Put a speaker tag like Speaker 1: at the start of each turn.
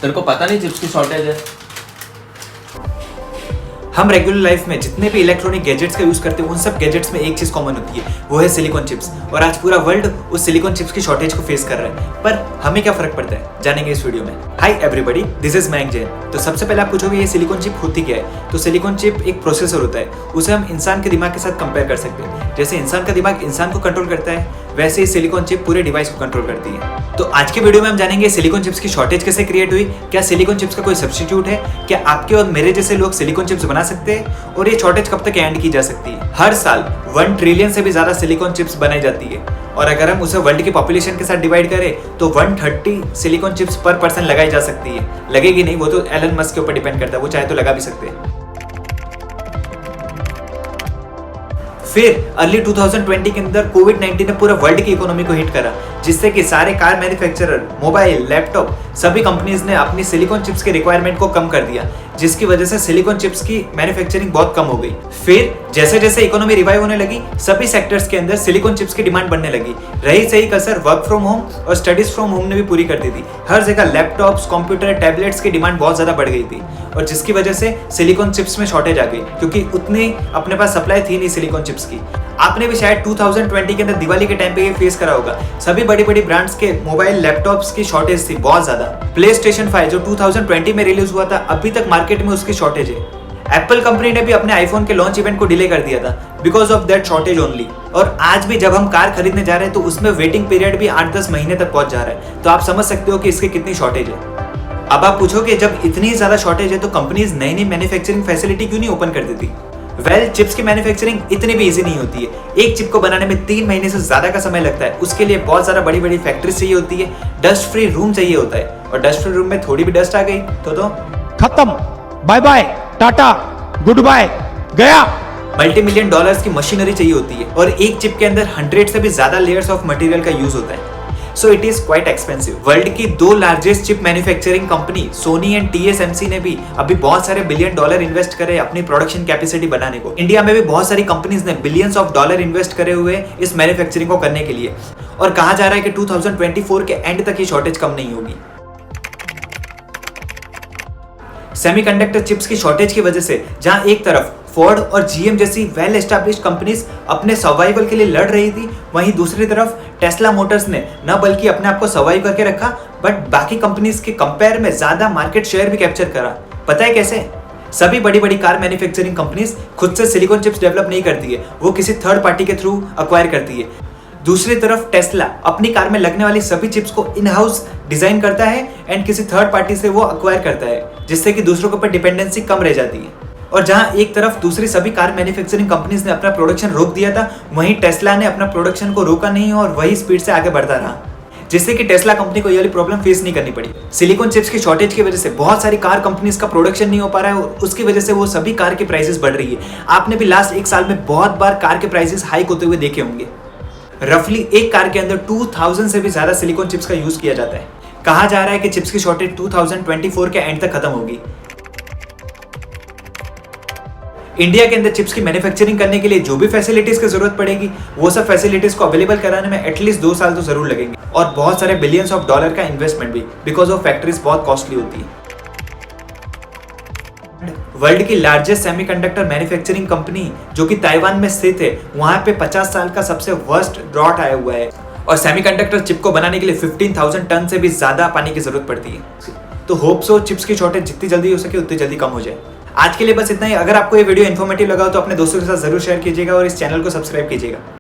Speaker 1: तेरे को पता नहीं चिप्स की शॉर्टेज है?
Speaker 2: हम रेगुलर लाइफ में जितने भी इलेक्ट्रॉनिक गैजेट्स का यूज करते हैं उन सब गैजेट्स में एक चीज कॉमन होती है, वो है सिलिकॉन चिप्स। और आज पूरा वर्ल्ड उस सिलिकॉन चिप्स की शॉर्टेज को फेस कर रहा है, पर हमें क्या फर्क पड़ता है जानेंगे इस वीडियो में। Hi everybody, this is Mayank Jain. तो सबसे पहले आप पूछोगे ये सिलिकॉन चिप होती क्या है। तो सिलिकॉन चिप एक प्रोसेसर होता है, उसे हम इंसान के दिमाग के साथ कंपेयर कर सकते हैं। जैसे इंसान का दिमाग इंसान को कंट्रोल करता है, वैसे ही सिलिकॉन चिप पूरे डिवाइस को कंट्रोल करती है। तो आज के वीडियो में हम जानेंगे सिलिकॉन चिप्स की शॉर्टेज कैसे क्रिएट हुई, क्या सिलिकॉन चिप्स का कोई सब्स्टिट्यूट है, क्या आपके और मेरे जैसे लोग सिलिकॉन चिप्स बना सकते हैं, और ये शॉर्टेज कब तक एंड की जा सकती है। हर साल 1 ट्रिलियन से भी ज्यादा सिलिकॉन चिप्स बनाई जाती है, और अगर हम उसे वर्ल्ड की पॉपुलेशन के साथ डिवाइड करें तो 130 सिलिकॉन चिप्स पर पर्सन लगाई जा सकती है। लगेगी नहीं, वो तो एलन मस्क के ऊपर डिपेंड करता है, वो चाहे तो लगा भी सकते हैं। फिर अर्ली 2020 के अंदर कोविड-19 ने पूरा वर्ल्ड की इकोनॉमी को हिट करा, जिससे कि सारे कार मैन्युफैक्चरर, मोबाइल, लैपटॉप, सभी कंपनीज ने अपनी सिलिकॉन चिप्स के रिक्वायरमेंट को कम कर दिया, जिसकी वजह से सिलिकॉन चिप्स की मैन्युफैक्चरिंग बहुत कम हो गई। फिर जैसे जैसे इकोनॉमी रिवाइव होने लगी, सभी सेक्टर्स के अंदर सिलिकॉन चिप्स की डिमांड बढ़ने लगी। रही सही कसर वर्क फ्रॉम होम और स्टडीज फ्रॉम होम ने भी पूरी कर दी थी। हर जगह लैपटॉप्स, कंप्यूटर, टैबलेट्स की डिमांड बहुत ज्यादा बढ़ गई थी, और जिसकी वजह से सिलिकॉन चिप्स में शॉर्टेज आ गई, क्योंकि उतनी अपने पास सप्लाई थी नहीं सिलिकॉन चिप्स की। आपने भी शायद 2020 के अंदर दिवाली के टाइम पे ये फेस करा होगा। सभी बड़ी बड़ी ब्रांड्स के मोबाइल, लैपटॉप्स की शॉर्टेज थी बहुत ज्यादा। PlayStation 5 जो 2020 में रिलीज हुआ था, अभी तक मार्केट में उसकी शॉर्टेज है। एप्पल कंपनी ने भी अपने आईफोन के लॉन्च इवेंट को डिले कर दिया था because of that shortage only. और आज भी जब हम कार खरीदने जा रहे हैं तो उसमें वेटिंग पीरियड भी 8-10 महीने तक पहुंच जा रहा है। तो आप समझ सकते हो कि इसकी कितनी शॉर्टेज है। अब आप पूछोगे जब इतनी ज्यादा शॉर्टेज है तो कंपनीज नई नई मैन्युफैक्चरिंग फैसिलिटी क्यों नहीं ओपन कर देती। चिप्स की मैन्युफैक्चरिंग इतनी भी इजी नहीं होती है। एक चिप को बनाने में 3 महीने से ज्यादा का समय लगता है। उसके लिए बहुत सारा बड़ी बड़ी फैक्ट्रीज चाहिए होती है, डस्ट फ्री रूम चाहिए होता है, और डस्ट फ्री रूम में थोड़ी भी डस्ट आ गई तो
Speaker 3: खत्म, bye bye, tata, good bye, गया।
Speaker 2: $multi-million की मशीनरी चाहिए होती है, और एक चिप के अंदर 100 से भी ज्यादा लेयर्स ऑफ मटेरियल का यूज होता है। So it is quite expensive. World की 2 largest chip manufacturing company Sony and TSMC ने भी अभी बहुत सारे $billion इन्वेस्ट करे अपनी प्रोडक्शन कैपेसिटी बनाने को। इंडिया में भी बहुत सारी कंपनीज ने बिलियंस ऑफ डॉलर इन्वेस्ट करे हुए इस मैन्युफैक्चरिंग को करने के लिए, और कहा जा रहा है कि 2024 के एंड तक ये शॉर्टेज कम नहीं होगी। सेमीकंडक्टर चिप्स की शॉर्टेज की वजह से जहां एक तरफ फोर्ड और GM जैसी वेल एस्टैब्लिश्ड कंपनीज अपने सर्वाइवल के लिए लड़ रही थी, वहीं दूसरी तरफ टेस्ला मोटर्स ने न बल्कि अपने आप को सर्वाइव करके रखा, बट बाकी कंपनीज के कंपेयर में ज्यादा मार्केट शेयर भी कैप्चर करा। पता है कैसे? सभी बड़ी बड़ी कार मैन्युफैक्चरिंग कंपनीज खुद से सिलिकॉन चिप्स डेवलप नहीं करती है, वो किसी थर्ड पार्टी के थ्रू अक्वायर करती है। दूसरी तरफ टेस्ला अपनी कार में लगने वाली सभी चिप्स को इन हाउस डिजाइन करता है एंड किसी थर्ड पार्टी से वो अक्वायर करता है, जिससे कि दूसरों के ऊपर डिपेंडेंसी कम रह जाती है। और जहां एक तरफ दूसरी सभी कार मैन्युफैक्चरिंग कंपनीज ने अपना प्रोडक्शन रोक दिया था, वहीं टेस्ला ने अपना प्रोडक्शन को रोका नहीं और वही स्पीड से आगे बढ़ता रहा, जिससे कि टेस्ला कंपनी को ये वाली प्रॉब्लम फेस नहीं करनी पड़ी। सिलिकॉन चिप्स की शॉर्टेज की वजह से बहुत सारी कार कंपनीज का प्रोडक्शन नहीं हो पा रहा है, और उसकी वजह से वो सभी कार की प्राइसेस बढ़ रही है। आपने भी लास्ट 1 साल में बहुत बार कार के प्राइसेस हाइक होते हुए देखे होंगे। रफली एक कार के अंदर 2000 से भी ज्यादा सिलिकॉन चिप्स का यूज किया जाता है। कहा जा रहा है कि चिप्स की शॉर्टेज 2024 के एंड तक खत्म होगी। इंडिया के अंदर चिप्स की मैन्युफैक्चरिंग करने के लिए जो भी फैसिलिटीज की जरूरत पड़ेगी, वो सब फैसिलिटीज को अवेलेबल कराने में एटलीस्ट 2 साल तो जरूर लगेंगे, और बहुत सारे $billions का इन्वेस्टमेंट भी, बिकॉज ऑफ फैक्ट्रीज बहुत कॉस्टली होती है। वर्ल्ड की लार्जेस्ट सेमीकंडक्टर मैन्युफैक्चरिंग कंपनी जो कि ताइवान में स्थित है, वहां पे 50 साल का सबसे वर्स्ट ड्रॉट आया हुआ है, और सेमीकंडक्टर चिप को बनाने के लिए 15,000 टन से भी ज्यादा पानी की जरूरत पड़ती है। तो होप सो चिप्स की शॉर्टेज जितनी जल्दी हो सके उतनी जल्दी कम हो जाए। आज के लिए बस इतना ही। अगर आपको ये वीडियो इन्फॉर्मेटिव लगा हो तो अपने दोस्तों के साथ जरूर शेयर कीजिएगा और इस चैनल को सब्सक्राइब कीजिएगा।